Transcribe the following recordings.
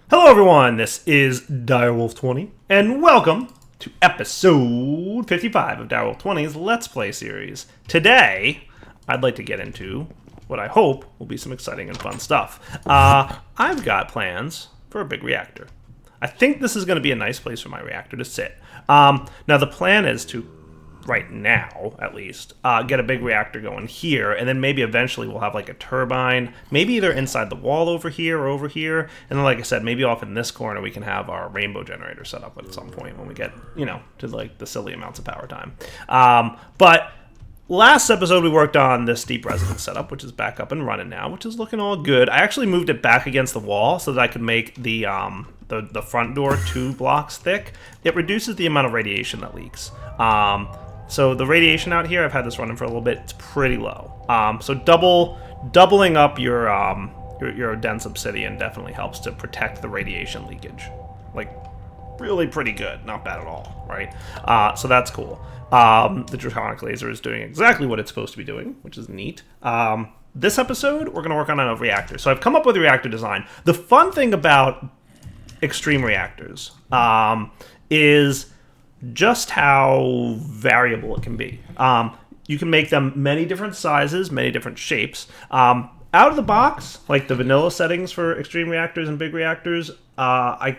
Hello everyone, this is Direwolf20, and welcome to episode 55 of Direwolf20's Let's Play series. Today, I'd like to get into what I hope will be some exciting and fun stuff. I've got plans for a big reactor. I think this is going to be a nice place for my reactor to sit. Now the plan is to, right now at least, get a big reactor going here, and then maybe eventually we'll have like a turbine, maybe either inside the wall over here or over here, and then like I said, maybe off in this corner we can have our rainbow generator set up at some point when we get, to like the silly amounts of power time. But last episode we worked on this deep residence setup, which is back up and running now, which is looking all good. I actually moved it back against the wall so that I could make the front door 2 blocks thick. It reduces the amount of radiation that leaks. So the radiation out here, I've had this running for a little bit, it's pretty low. So doubling up your dense obsidian definitely helps to protect the radiation leakage. Like, really pretty good, not bad at all, right? So that's cool. The draconic laser is doing exactly what it's supposed to be doing, which is neat. This episode, we're going to work on a reactor. So I've come up with a reactor design. The fun thing about extreme reactors is just how variable it can be. You can make them many different sizes, many different shapes. Out of the box, like the vanilla settings for extreme reactors and big reactors, I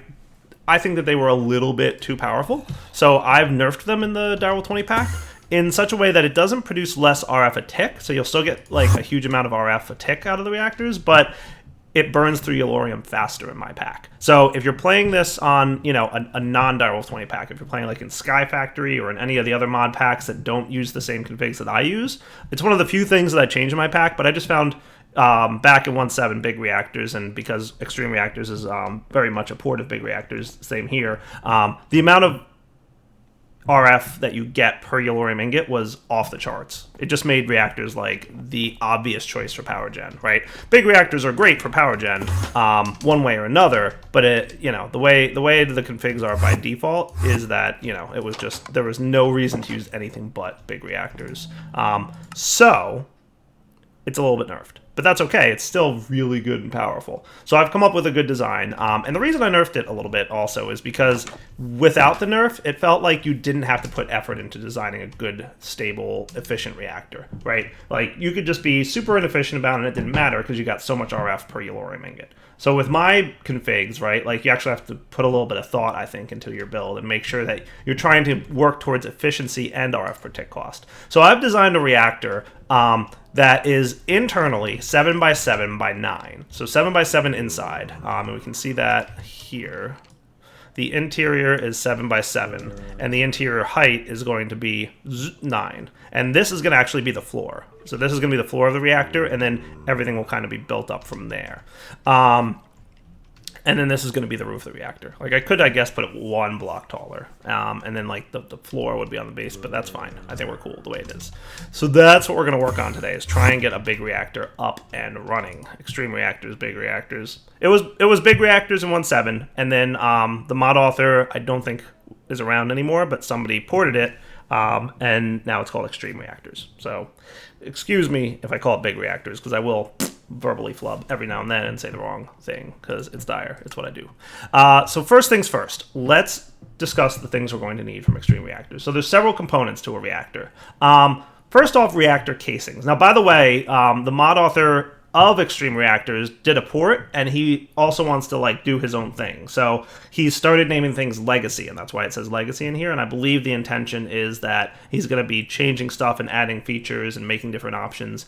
think that they were a little bit too powerful. So I've nerfed them in the Direwolf20 pack in such a way that it doesn't produce less RF a tick. So you'll still get like a huge amount of RF a tick out of the reactors, but it burns through yellorium faster in my pack. So if you're playing this on, a non-Direwolf20 pack, if you're playing like in Sky Factory or in any of the other mod packs that don't use the same configs that I use, it's one of the few things that I change in my pack, but I just found back in 1.7 big reactors, and because extreme reactors is very much a port of big reactors, same here, the amount of RF that you get per yellorium ingot was off the charts. It just made reactors like the obvious choice for power gen, right? Big reactors are great for power gen, one way or another, but the way the configs are by default is that it was just, there was no reason to use anything but big reactors. So it's a little bit nerfed. But that's okay, it's still really good and powerful. So I've come up with a good design, and the reason I nerfed it a little bit also is because without the nerf, it felt like you didn't have to put effort into designing a good, stable, efficient reactor, right? Like, you could just be super inefficient about it and it didn't matter because you got so much RF per yellorium ingot. So with my configs, right, like you actually have to put a little bit of thought, I think, into your build and make sure that you're trying to work towards efficiency and RF per tick cost. So I've designed a reactor that is internally 7x7x9. So 7x7 inside, and we can see that here. The interior is 7x7, and the interior height is going to be 9. And this is going to actually be the floor. So this is going to be the floor of the reactor, and then everything will kind of be built up from there. And then this is going to be the roof of the reactor. Like, I could, I guess, put it 1 block taller. And then, like, the floor would be on the base, but that's fine. I think we're cool the way it is. So that's what we're going to work on today, is try and get a big reactor up and running. Extreme reactors, big reactors. It was big reactors in 1.7, and then the mod author, I don't think, is around anymore, but somebody ported it, and now it's called Extreme Reactors. So excuse me if I call it big reactors, because I will verbally flub every now and then and say the wrong thing, because it's dire. It's what I do. So first things first, let's discuss the things we're going to need from extreme reactors. So there's several components to a reactor. First off, reactor casings. Now, by the way, the mod author of extreme reactors did a port, and he also wants to like do his own thing. So he started naming things legacy, and that's why it says legacy in here. And I believe the intention is that he's going to be changing stuff and adding features and making different options.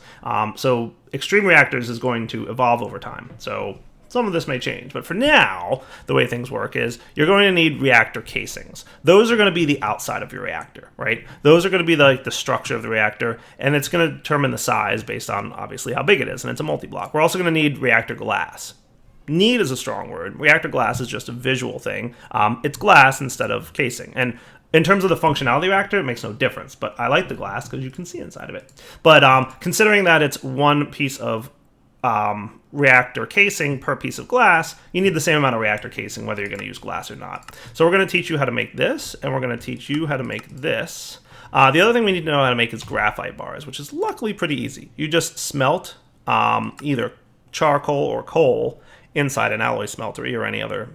So extreme reactors is going to evolve over time. So some of this may change, but for now, the way things work is you're going to need reactor casings. Those are going to be the outside of your reactor, right? Those are going to be the structure of the reactor, and it's going to determine the size based on, obviously, how big it is, and it's a multi-block. We're also going to need reactor glass. Need is a strong word. Reactor glass is just a visual thing. It's glass instead of casing, and in terms of the functionality of the reactor, it makes no difference, but I like the glass because you can see inside of it. But considering that it's one piece of reactor casing per piece of glass, you need the same amount of reactor casing whether you're going to use glass or not. So we're going to teach you how to make this, and we're going to teach you how to make this. The other thing we need to know how to make is graphite bars, which is luckily pretty easy. You just smelt either charcoal or coal inside an alloy smeltery or any other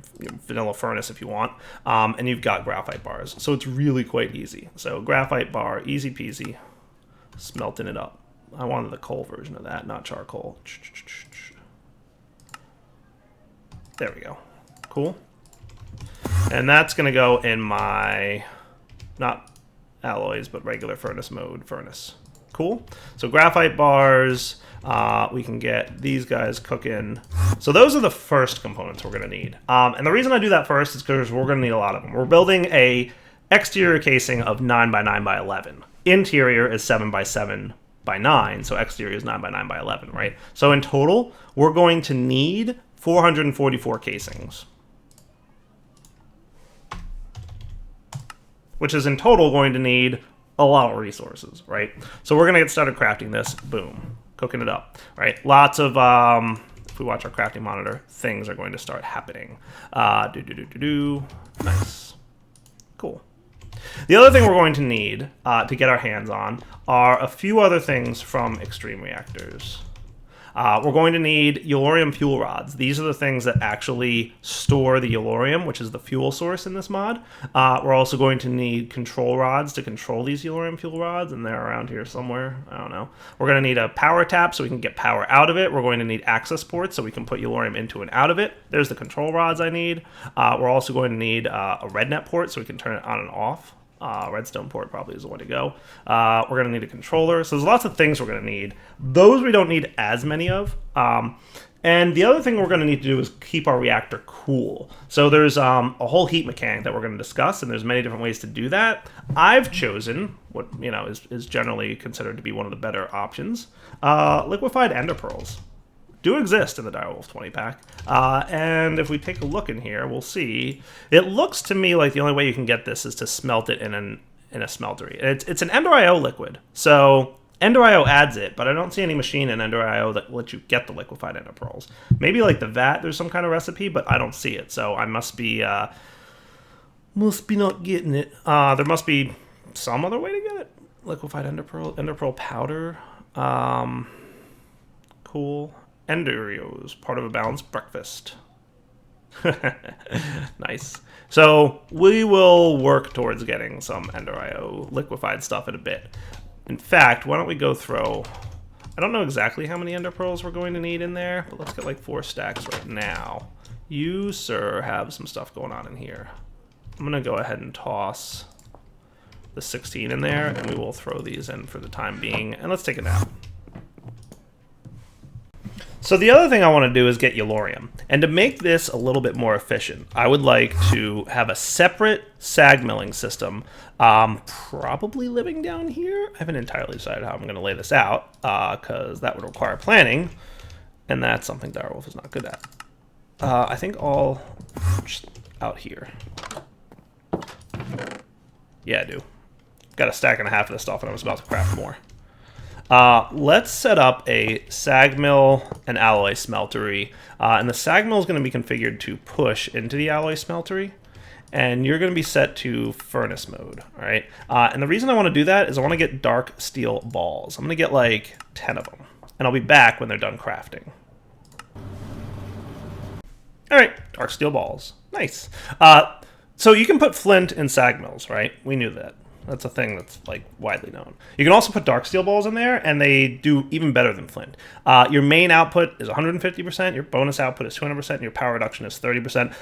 vanilla furnace if you want, and you've got graphite bars. So it's really quite easy. So graphite bar, easy peasy, smelting it up. I wanted the coal version of that, not charcoal. There we go. Cool. And that's going to go in my, not alloys, but regular furnace mode furnace. Cool. So graphite bars, we can get these guys cooking. So those are the first components we're going to need. And the reason I do that first is because we're going to need a lot of them. We're building a exterior casing of 9 by 9 by 11. Interior is 7 by 7 by 9, so exterior is 9 by 9 by 11, right? So in total, we're going to need 444 casings, which is in total going to need a lot of resources, right? So we're going to get started crafting this. Boom. Cooking it up, right? Lots of, if we watch our crafting monitor, things are going to start happening. Nice. Cool. The other thing we're going to need to get our hands on are a few other things from extreme reactors. We're going to need yellorium fuel rods. These are the things that actually store the yellorium, which is the fuel source in this mod. We're also going to need control rods to control these yellorium fuel rods, and they're around here somewhere. I don't know. We're going to need a power tap so we can get power out of it. We're going to need access ports so we can put yellorium into and out of it. There's the control rods I need. We're also going to need a rednet port so we can turn it on and off. Redstone port probably is the way to go. We're going to need a controller. So there's lots of things we're going to need. Those we don't need as many of. And the other thing we're going to need to do is keep our reactor cool. So there's a whole heat mechanic that we're going to discuss, and there's many different ways to do that. I've chosen what is generally considered to be one of the better options. Liquefied ender pearls do exist in the Direwolf 20 pack. And if we take a look in here, we'll see. It looks to me like the only way you can get this is to smelt it in a smeltery. It's an Ender IO liquid. So Ender IO adds it, but I don't see any machine in Ender IO that lets you get the liquefied ender pearls. Maybe like the vat, there's some kind of recipe, but I don't see it. So I must be not getting it. There must be some other way to get it. Liquefied ender pearl powder. Cool. Enderios, part of a balanced breakfast. Nice. So we will work towards getting some Ender IO liquefied stuff in a bit. In fact, why don't we go throw... I don't know exactly how many ender pearls we're going to need in there, but let's get like 4 stacks right now. You, sir, have some stuff going on in here. I'm going to go ahead and toss the 16 in there, and we will throw these in for the time being. And let's take a nap. So the other thing I want to do is get yellorium. And to make this a little bit more efficient, I would like to have a separate sag milling system, probably living down here. I haven't entirely decided how I'm going to lay this out, because that would require planning, and that's something Direwolf is not good at. I think all just out here. Yeah, I do. Got a stack and a half of this stuff, and I was about to craft more. Let's set up a sag mill and alloy smeltery, and the sag mill is going to be configured to push into the alloy smeltery, and you're going to be set to furnace mode, all right? And the reason I want to do that is I want to get dark steel balls. I'm going to get like 10 of them, and I'll be back when they're done crafting. All right, dark steel balls. Nice. So you can put flint in sag mills, right? We knew that. That's a thing that's like widely known. You can also put dark steel balls in there, and they do even better than flint. Your main output is 150%, your bonus output is 200%, and your power reduction is 30%.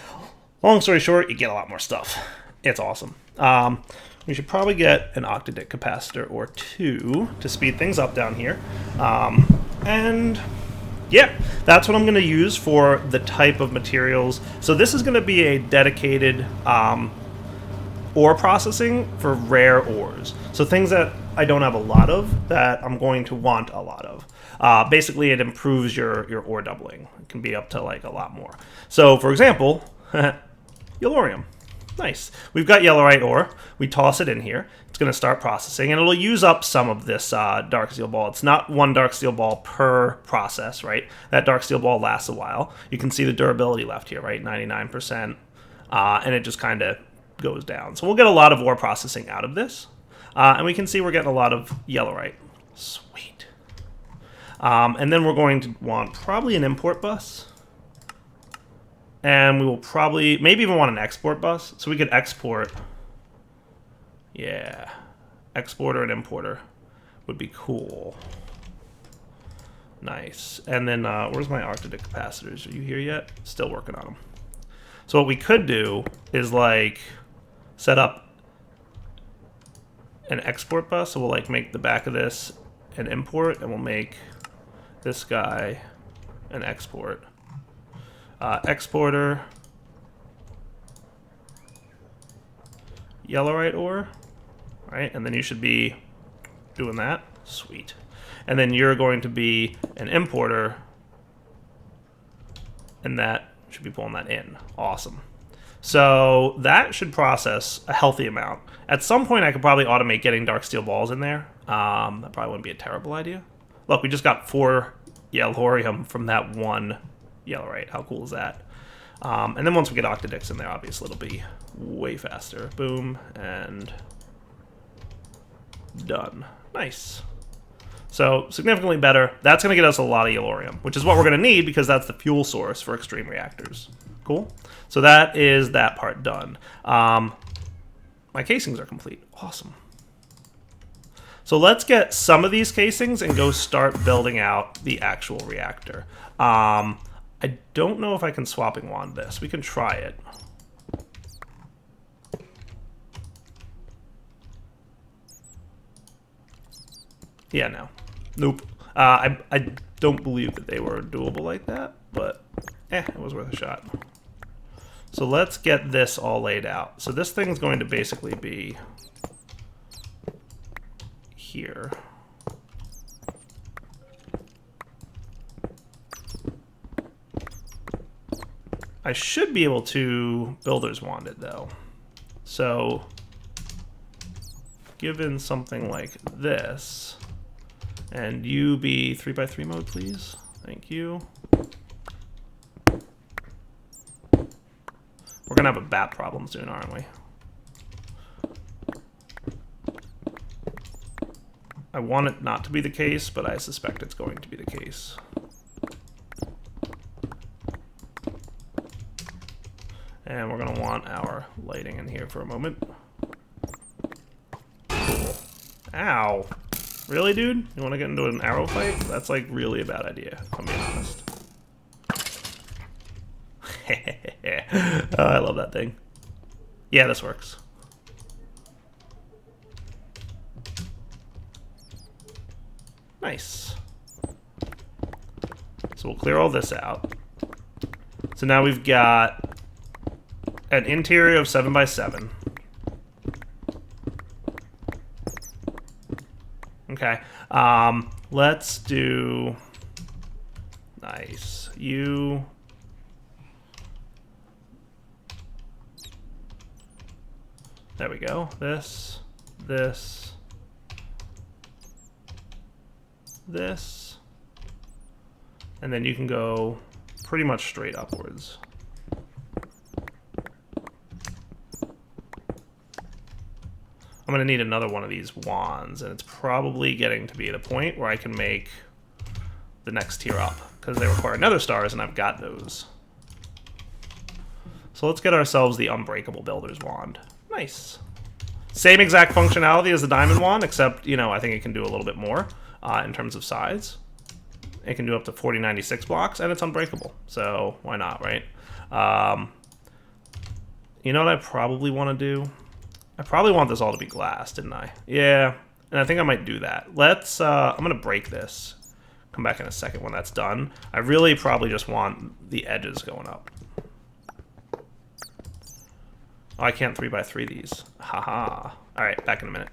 Long story short, you get a lot more stuff. It's awesome. We should probably get an octadict capacitor or 2 to speed things up down here. And yeah, that's what I'm going to use for the type of materials. So this is going to be a dedicated ore processing for rare ores. So things that I don't have a lot of that I'm going to want a lot of. Basically, it improves your ore doubling. It can be up to like a lot more. So for example, yellorium. Nice. We've got yellorite ore. We toss it in here. It's going to start processing, and it'll use up some of this dark steel ball. It's not 1 dark steel ball per process, right? That dark steel ball lasts a while. You can see the durability left here, right? 99%. And it just kind of goes down. So we'll get a lot of ore processing out of this. And we can see we're getting a lot of yellorite. Sweet. And then we're going to want probably an import bus. And we will probably, maybe even want an export bus. So we could export, yeah, exporter and importer would be cool. Nice. And then where's my Arctic capacitors? Are you here yet? Still working on them. So what we could do is like set up an export bus. So we'll like make the back of this an import, and we'll make this guy an export. Exporter, yellowite ore, right? And then you should be doing that. Sweet. And then you're going to be an importer, and that should be pulling that in. Awesome. So that should process a healthy amount. At some point, I could probably automate getting dark steel balls in there. That probably wouldn't be a terrible idea. Look, we just got 4 yellorium from that 1 yellowite. How cool is that? And then once we get octadix in there, obviously it'll be way faster. Boom, and done. Nice. So significantly better. That's going to get us a lot of yellorium, which is what we're going to need because that's the fuel source for extreme reactors. Cool. So that is that part done. My casings are complete. Awesome. So let's get some of these casings and go start building out the actual reactor. I don't know if I can swapping wand this. We can try it. Yeah, no. Nope. I don't believe that they were doable like that, but it was worth a shot. So let's get this all laid out. So this thing's going to basically be here. I should be able to builder's wand it though. So given something like this, and you be 3x3 mode, please. Thank you. We're gonna have a bat problem soon, aren't we? I want it not to be the case, but I suspect it's going to be the case. And we're gonna want our lighting in here for a moment. Cool. Ow. Really, dude? You want to get into an arrow fight? That's like really a bad idea, if I'm being honest. Oh, I love that thing. Yeah, this works. Nice. So we'll clear all this out. So now we've got an interior of 7x7. Okay, let's do, nice, you, there we go, this, and then you can go pretty much straight upwards. I'm going to need another one of these wands, and it's probably getting to be at a point where I can make the next tier up, because they require nether stars, and I've got those. So let's get ourselves the unbreakable builder's wand. Nice. Same exact functionality as the diamond wand, except, you know, I think it can do a little bit more in terms of size. It can do up to 4096 blocks, and it's unbreakable, so why not, right? You know what I probably want to do? I probably want this all to be glass, didn't I? Yeah, and I think I might do that. Let's, I'm going to break this. Come back in a second when that's done. I really probably just want the edges going up. Oh, I can't 3x3 these. Haha. All right, back in a minute.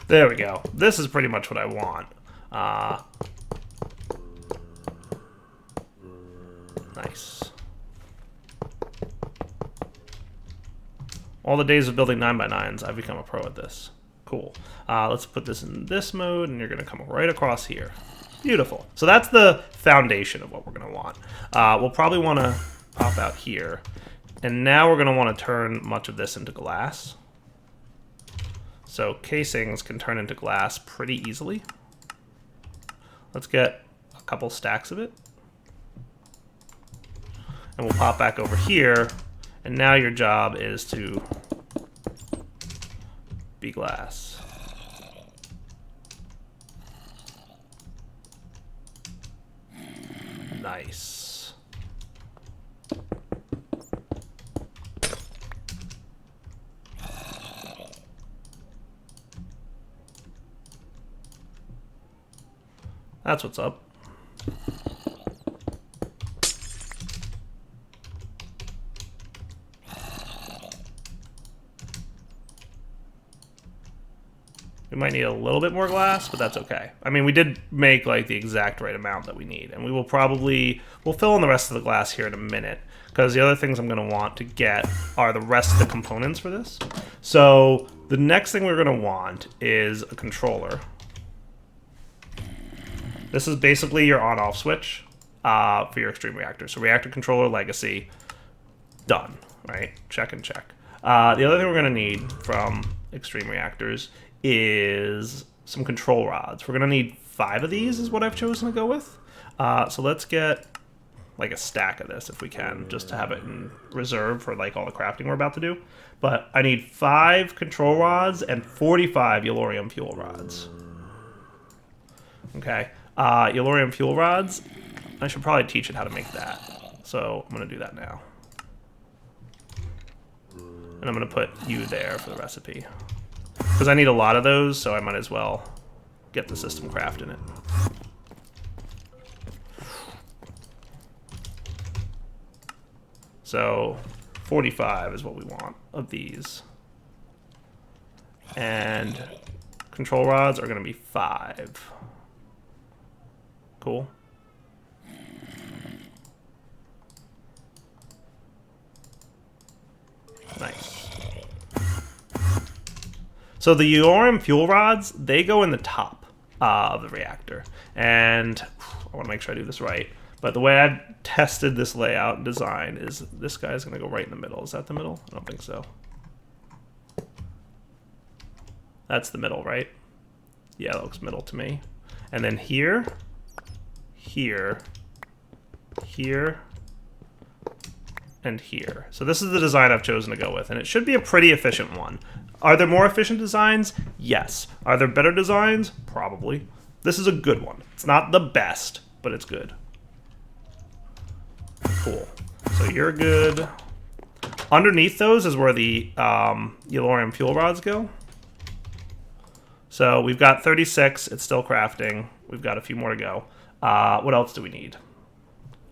There we go. This is pretty much what I want. Nice. All the days of building 9x9s, I've become a pro at this. Cool. Let's put this in this mode, and you're going to come right across here. Beautiful. So that's the foundation of what we're going to want. We'll probably want to pop out here. And now we're going to want to turn much of this into glass. So casings can turn into glass pretty easily. Let's get a couple stacks of it. and we'll pop back over here, and now your job is to be glass. Nice. That's what's up. We might need a little bit more glass, but that's okay. I mean, we did make like the exact right amount that we need, and we will we'll fill in the rest of the glass here in a minute, because the other things I'm going to want to get are the rest of the components for this. So the next thing we're going to want is a controller. This is basically your on-off switch for your Extreme Reactor. So Reactor Controller Legacy, done, right? Check and check. The other thing we're going to need from Extreme Reactors is some control rods. We're going to need 5 of these is what I've chosen to go with. So let's get like a stack of this if we can, just to have it in reserve for like all the crafting we're about to do. But I need 5 control rods and 45 Yellorium fuel rods. Okay. Yellorium fuel rods, I should probably teach it how to make that. So I'm going to do that now. And I'm going to put you there for the recipe. Because I need a lot of those, so I might as well get the system craft in it. So 45 is what we want of these. And control rods are going to be 5. Cool. Nice. So the Yellorium fuel rods, they go in the top of the reactor. And I want to make sure I do this right. But the way I've tested this layout and design is this guy's going to go right in the middle. Is that the middle? I don't think so. That's the middle, right? Yeah, that looks middle to me. And then here, here, here, and here. So this is the design I've chosen to go with, and it should be a pretty efficient one. Are there more efficient designs? Yes. Are there better designs? Probably. This is a good one. It's not the best, but it's good. Cool. So you're good. Underneath those is where the Yellorium fuel rods go. So we've got 36. It's still crafting. We've got a few more to go. What else do we need?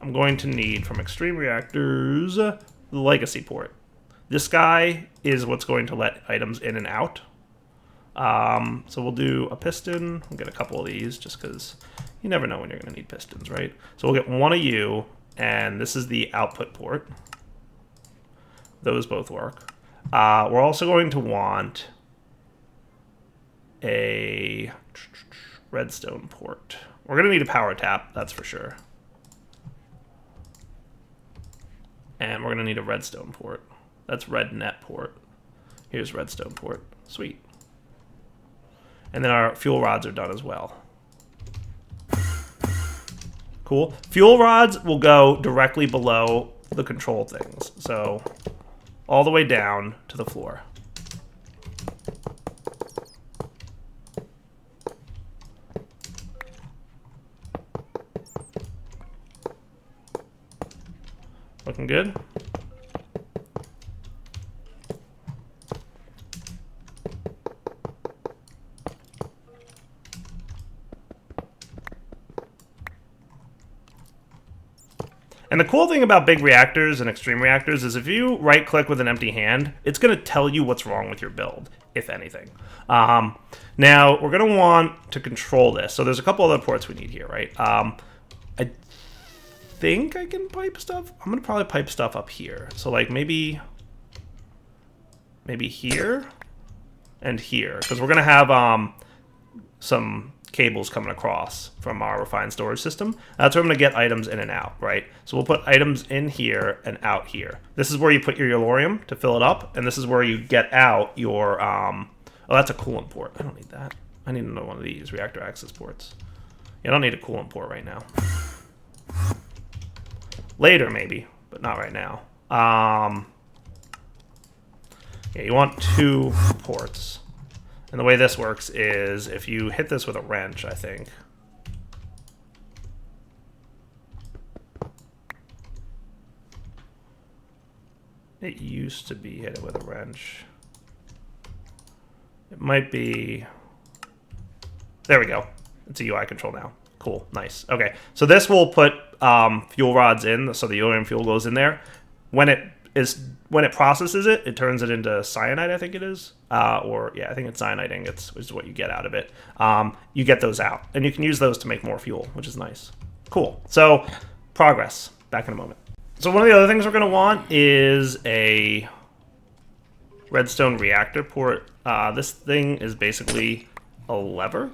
I'm going to need from Extreme Reactors the Legacy port. This guy is what's going to let items in and out. So we'll do a piston. We'll get a couple of these just because you never know when you're going to need pistons, right? So we'll get one of you, and this is the output port. Those both work. We're also going to want a redstone port. We're going to need a power tap, that's for sure. And we're going to need a redstone port. That's red net port. Here's redstone port. Sweet. And then our fuel rods are done as well. Cool. Fuel rods will go directly below the control things. So all the way down to the floor. Looking good? And the cool thing about big reactors and extreme reactors is if you right-click with an empty hand, it's going to tell you what's wrong with your build, if anything. Now, we're going to want to control this. So there's a couple other ports we need here, right? I think I can pipe stuff. I'm going to probably pipe stuff up here. So like maybe here and here. Because we're going to have some cables coming across from our refined storage system. That's where I'm going to get items in and out, right? So we'll put items in here and out here. This is where you put your Yellorium to fill it up, and this is where you get out your, oh, that's a coolant port. I don't need that. I need another one of these reactor access ports. Yeah, I don't need a coolant port right now. Later, maybe. but not right now. Yeah, you want 2 ports. And the way this works is if you hit this with a wrench, I think. It used to be hit it with a wrench. It might be... There we go. It's a UI control now. Cool, nice. Okay, so this will put fuel rods in, so the helium fuel goes in there. When it processes it, it turns it into cyanide, I think it is. Or, yeah, I think it's cyanide ingots, which is what you get out of it. You get those out, and you can use those to make more fuel, which is nice. Cool. So, progress. Back in a moment. So one of the other things we're going to want is a redstone reactor port. This thing is basically a lever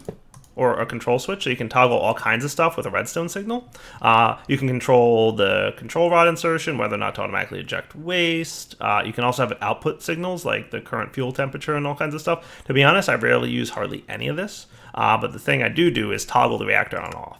or a control switch, so you can toggle all kinds of stuff with a redstone signal. You can control the control rod insertion, whether or not to automatically eject waste. You can also have output signals like the current fuel temperature and all kinds of stuff. To be honest, I rarely use hardly any of this, but the thing I do is toggle the reactor on and off.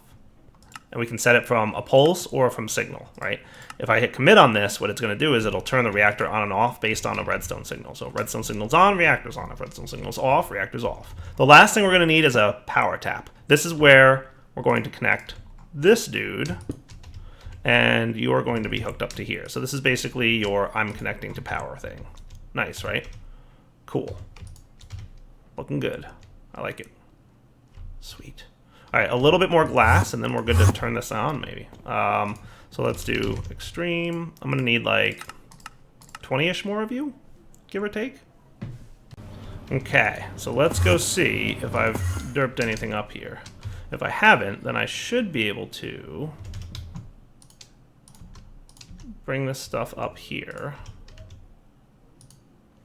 And we can set it from a pulse or from signal, right? If I hit commit on this, what it's going to do is it'll turn the reactor on and off based on a redstone signal. So if redstone signal's on, reactor's on. If redstone signal's off, reactor's off. The last thing we're going to need is a power tap. This is where we're going to connect this dude, and you are going to be hooked up to here. So this is basically your I'm connecting to power thing. Nice, right? Cool. Looking good. I like it. Sweet. All right, a little bit more glass, and then we're good to turn this on, maybe. So let's do extreme. I'm going to need like 20-ish more of you, give or take. Okay, so let's go see if I've derped anything up here. If I haven't, then I should be able to bring this stuff up here.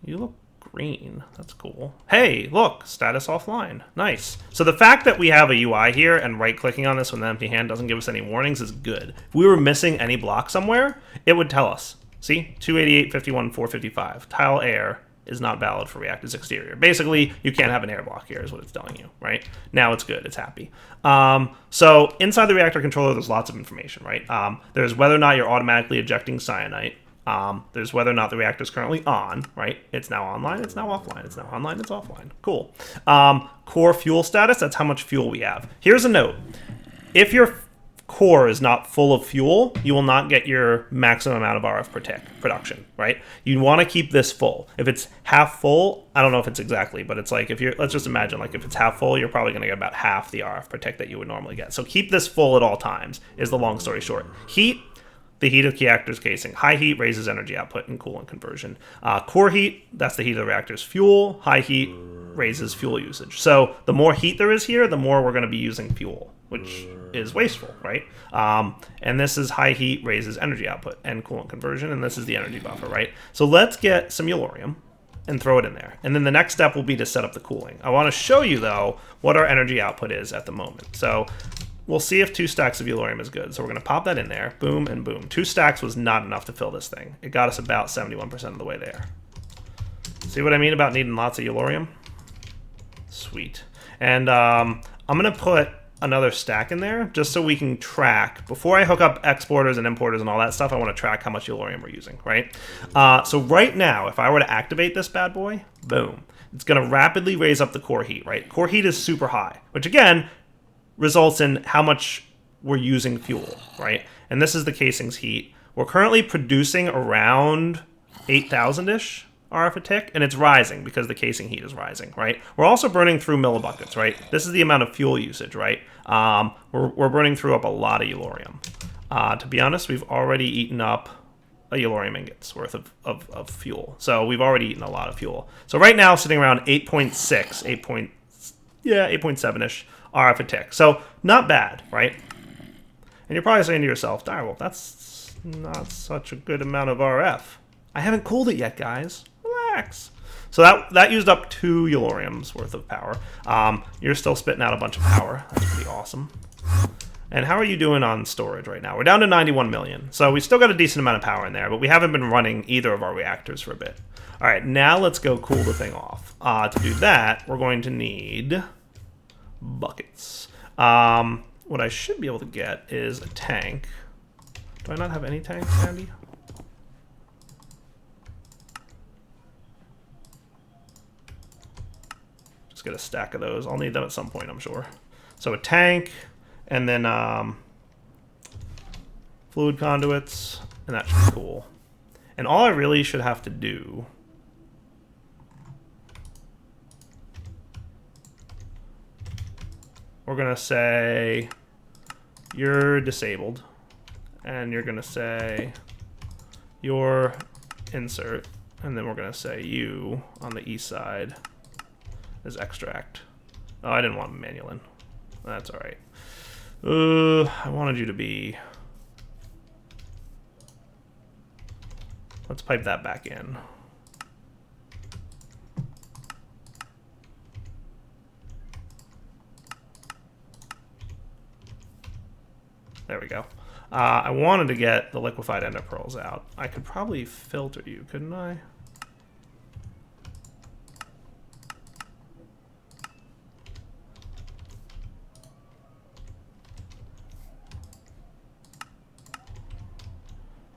You look green. That's cool. Hey, look, status offline. Nice. So the fact that we have a UI here and right-clicking on this with an empty hand doesn't give us any warnings is good. If we were missing any block somewhere, it would tell us. See? 288, 51, 455. Tile air is not valid for Reactor's exterior. Basically, you can't have an air block here is what it's telling you, right? Now it's good. It's happy. So inside the reactor controller, there's lots of information, right? There's whether or not you're automatically ejecting cyanide. There's whether or not the reactor is currently on, right? It's now online, it's now offline, it's now online, it's offline. Cool. Core fuel status, that's how much fuel we have. Here's a note. If your core is not full of fuel, you will not get your maximum amount of RF per tick production, right? You want to keep this full. If it's half full, I don't know if it's exactly, but it's like if you're, let's just imagine like if it's half full, you're probably going to get about half the RF per tick that you would normally get. So keep this full at all times is the long story short. Heat, the heat of the reactor's casing. High heat raises energy output and coolant conversion. Core heat, that's the heat of the reactor's fuel. High heat raises fuel usage. So the more heat there is here, the more we're going to be using fuel, which is wasteful, right? And this is high heat raises energy output and coolant conversion, and this is the energy buffer, right? So let's get some Yellorium and throw it in there. And then the next step will be to set up the cooling. I want to show you, though, what our energy output is at the moment. So we'll see if 2 stacks of Yellorium is good. So we're going to pop that in there, boom and boom. 2 stacks was not enough to fill this thing. It got us about 71% of the way there. See what I mean about needing lots of Yellorium? Sweet. And I'm going to put another stack in there just so we can track. Before I hook up exporters and importers and all that stuff, I want to track how much Yellorium we're using, right? So right now, if I were to activate this bad boy, boom, it's going to rapidly raise up the core heat, right? Core heat is super high, which again results in how much we're using fuel, right? And this is the casing's heat. We're currently producing around 8,000-ish RF a tick, and it's rising because the casing heat is rising, right? We're also burning through millibuckets, right? This is the amount of fuel usage, right? We're burning through up a lot of Yellorium. To be honest, we've already eaten up a Yellorium ingot's worth of fuel. So we've already eaten a lot of fuel. So right now, sitting around 8.7-ish RF a tick. So not bad, right? And you're probably saying to yourself, Direwolf, that's not such a good amount of RF. I haven't cooled it yet, guys. Relax. So that used up 2 Yellorium's worth of power. You're still spitting out a bunch of power. That's pretty awesome. And how are you doing on storage right now? We're down to 91 million. So we still got a decent amount of power in there, but we haven't been running either of our reactors for a bit. All right, now let's go cool the thing off. To do that, we're going to need buckets. What I should be able to get is a tank. Do I not have any tanks handy? Let's get a stack of those. I'll need them at some point, I'm sure. So a tank, and then fluid conduits, and that should be cool. And all I really should have to do we're gonna say you're disabled, and you're gonna say your insert, and then we're gonna say you on the east side is extract. Oh, I didn't want manual in. That's all right. I wanted you to be. Let's pipe that back in. There we go. I wanted to get the liquefied ender pearls out. I could probably filter you, couldn't I?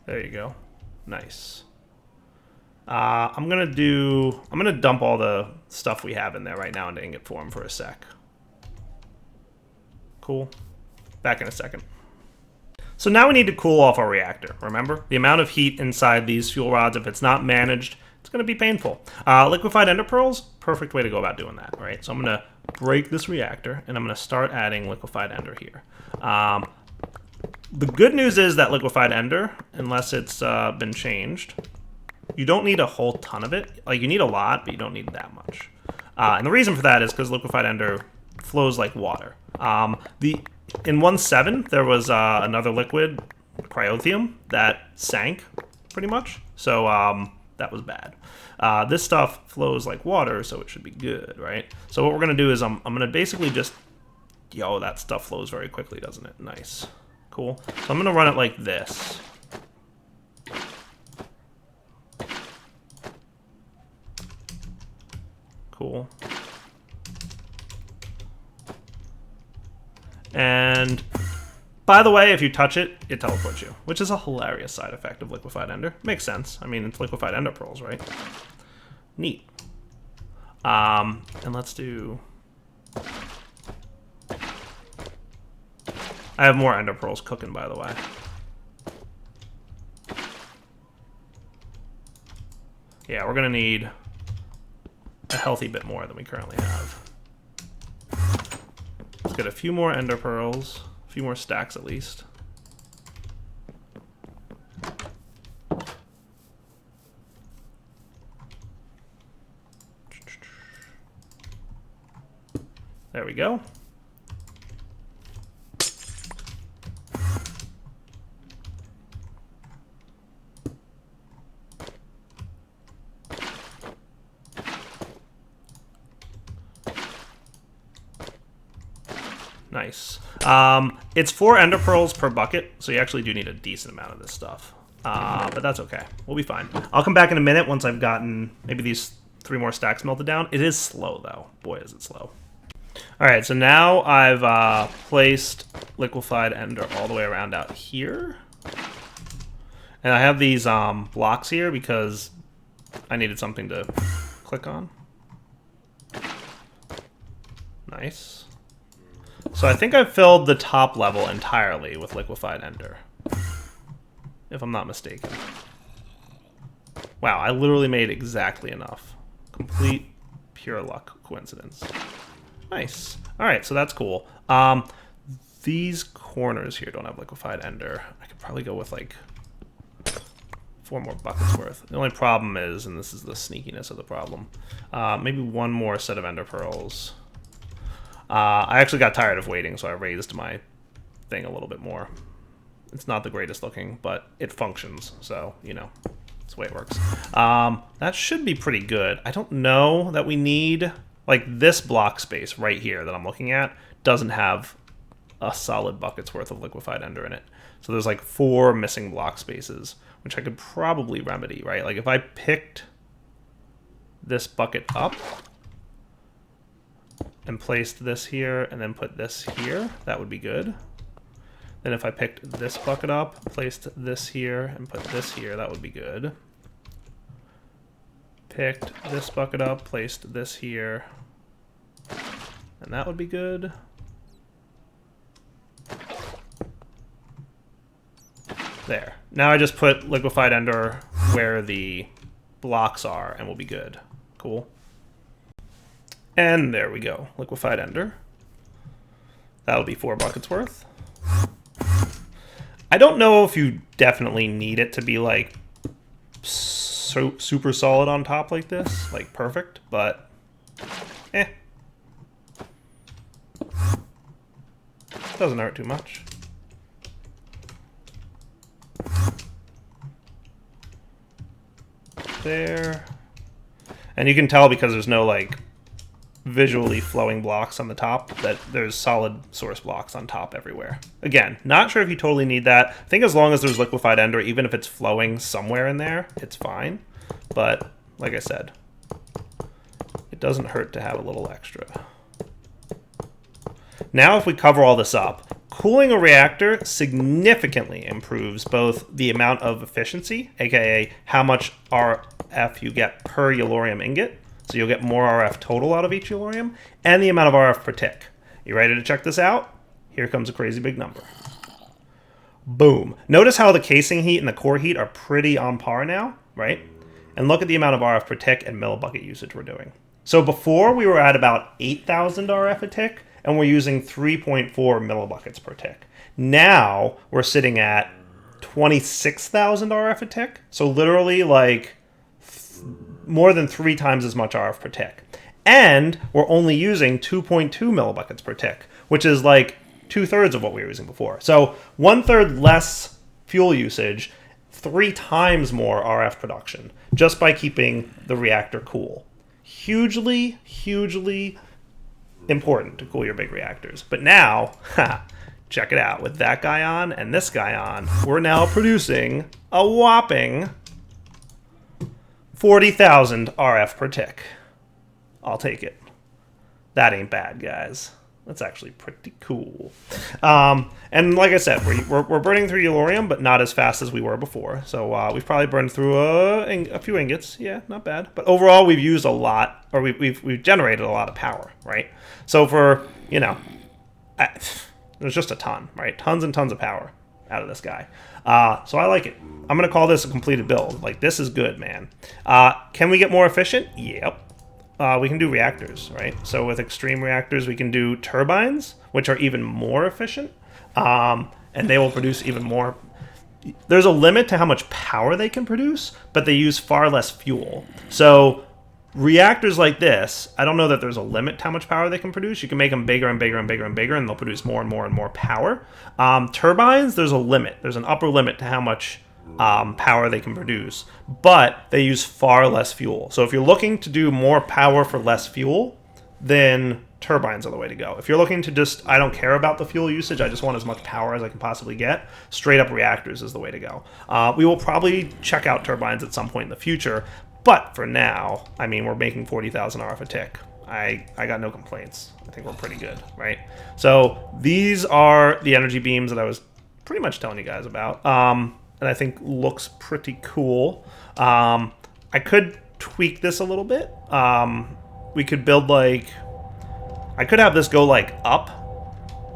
There you go. Nice. I'm gonna dump all the stuff we have in there right now into ingot form for a sec. Cool. Back in a second. So now we need to cool off our reactor, remember? The amount of heat inside these fuel rods, if it's not managed, it's gonna be painful. Liquefied ender pearls, perfect way to go about doing that, right? So I'm gonna break this reactor, and I'm gonna start adding liquefied ender here. The good news is that liquefied ender, unless it's been changed, you don't need a whole ton of it. Like, you need a lot, but you don't need that much. And the reason for that is because liquefied ender flows like water. In 1.7, there was another liquid, cryothium, that sank, pretty much. So that was bad. This stuff flows like water, so it should be good, right? So what we're going to do is I'm going to basically just... Yo, that stuff flows very quickly, doesn't it? Nice. Cool. So I'm going to run it like this. Cool. And by the way, if you touch it, it teleports you, which is a hilarious side effect of liquefied ender. Makes sense. I mean, it's liquefied ender pearls, right? Neat. And let's do... I have more ender pearls cooking, by the way. Yeah, we're gonna need a healthy bit more than we currently have. Let's get a few more ender pearls, a few more stacks at least. There we go. Nice. It's 4 ender pearls per bucket, so you actually do need a decent amount of this stuff. But that's okay. We'll be fine. I'll come back in a minute once I've gotten maybe these 3 more stacks melted down. It is slow, though. Boy, is it slow. All right, so now I've placed liquefied ender all the way around out here. And I have these blocks here because I needed something to click on. Nice. So I think I've filled the top level entirely with liquefied ender, if I'm not mistaken. Wow, I literally made exactly enough. Complete pure luck coincidence. Nice. All right, so that's cool. These corners here don't have liquefied ender. I could probably go with like 4 more buckets worth. The only problem is, and this is the sneakiness of the problem, maybe 1 more set of ender pearls. I actually got tired of waiting, so I raised my thing a little bit more. It's not the greatest looking, but it functions, so, you know, that's the way it works. That should be pretty good. I don't know that we need... Like, this block space right here that I'm looking at doesn't have a solid bucket's worth of liquefied ender in it. So there's like 4 missing block spaces, which I could probably remedy, right? Like, if I picked this bucket up and placed this here and then put this here, that would be good. Then if I picked this bucket up, placed this here, and put this here, that would be good. Picked this bucket up, placed this here, And that would be good. There. Now I just put liquefied ender where the blocks are and we'll be good. Cool. And there we go. Liquefied ender. That'll be 4 buckets worth. I don't know if you definitely need it to be like so super solid on top like this, like perfect, but eh. Doesn't hurt too much. There. And you can tell because there's no like visually flowing blocks on the top that there's solid source blocks on top everywhere. Again, not sure if you totally need that. I think as long as there's liquefied ender, even if it's flowing somewhere in there, it's fine. But like I said, it doesn't hurt to have a little extra. Now if we cover all this up, cooling a reactor significantly improves both the amount of efficiency, aka how much RF you get per yellorium ingot, so you'll get more RF total out of each yellorium, and the amount of RF per tick. You ready to check this out? Here comes a crazy big number. Boom. Notice how the casing heat and the core heat are pretty on par now, right? And look at the amount of RF per tick and millibucket usage we're doing. So before we were at about 8,000 RF a tick, and we're using 3.4 millibuckets per tick. Now we're sitting at 26,000 RF a tick. So literally like more than 3 times as much RF per tick. And we're only using 2.2 millibuckets per tick, which is like 2/3 of what we were using before. So 1/3 less fuel usage, 3 times more RF production, just by keeping the reactor cool. Hugely, hugely important to cool your big reactors. But now, check it out. With that guy on and this guy on, we're now producing a whopping 40,000 RF per tick. I'll take it. That ain't bad, guys. That's actually pretty cool. And like I said, we're burning through yellorium, but not as fast as we were before. So we've probably burned through a few ingots. Yeah, not bad. But overall, we've used a lot, or we've generated a lot of power, right? So for, you know, there's just a ton, right? Tons and tons of power out of this guy. So I like it. I'm going to call this a completed build. Like, this is good, man. Can we get more efficient? Yep. We can do reactors, right? So with extreme reactors, we can do turbines, which are even more efficient, and they will produce even more. There's a limit to how much power they can produce, but they use far less fuel. So reactors like this, I don't know that there's a limit to how much power they can produce. You can make them bigger and bigger and bigger and bigger, and they'll produce more and more and more power. Turbines, there's a limit. There's an upper limit to how much power they can produce, but they use far less fuel. So if you're looking to do more power for less fuel, then turbines are the way to go. If you're looking to just, I don't care about the fuel usage, I just want as much power as I can possibly get, straight up reactors is the way to go. We will probably check out turbines at some point in the future, but for now, I mean, we're making 40,000 RF a tick. I got no complaints. I think we're pretty good, right? So these are the energy beams that I was pretty much telling you guys about. And I think looks pretty cool. I could tweak this a little bit. We could build like, I could have this go like up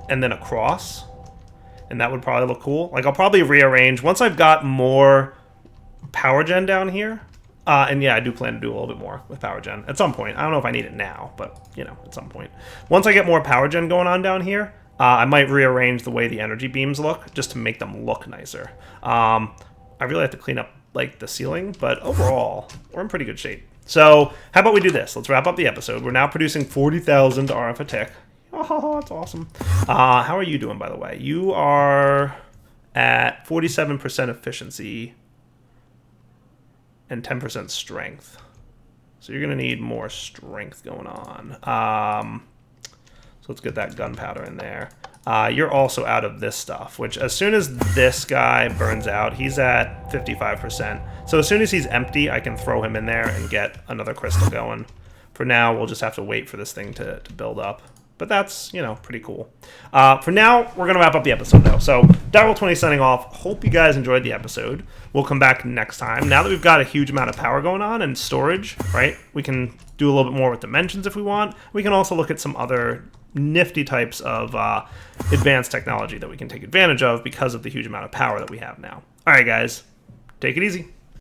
and then across, and that would probably look cool. Like, I'll probably rearrange once I've got more power gen down here. And yeah, I do plan to do a little bit more with power gen at some point. I don't know if I need it now, but you know, at some point. Once I get more power gen going on down here, I might rearrange the way the energy beams look just to make them look nicer. I really have to clean up like the ceiling, but overall, we're in pretty good shape. So how about we do this? Let's wrap up the episode. We're now producing 40,000 RF a tick. Oh, that's awesome. How are you doing, by the way? You are at 47% efficiency and 10% strength. So you're going to need more strength going on. So let's get that gunpowder in there. You're also out of this stuff, which as soon as this guy burns out, he's at 55%. So as soon as he's empty, I can throw him in there and get another crystal going. For now, we'll just have to wait for this thing to build up. But that's, you know, pretty cool. For now, we're going to wrap up the episode, though. So, Direwolf20 signing off. Hope you guys enjoyed the episode. We'll come back next time. Now that we've got a huge amount of power going on and storage, right, we can do a little bit more with dimensions if we want. We can also look at some other nifty types of advanced technology that we can take advantage of because of the huge amount of power that we have now. All right, guys, take it easy.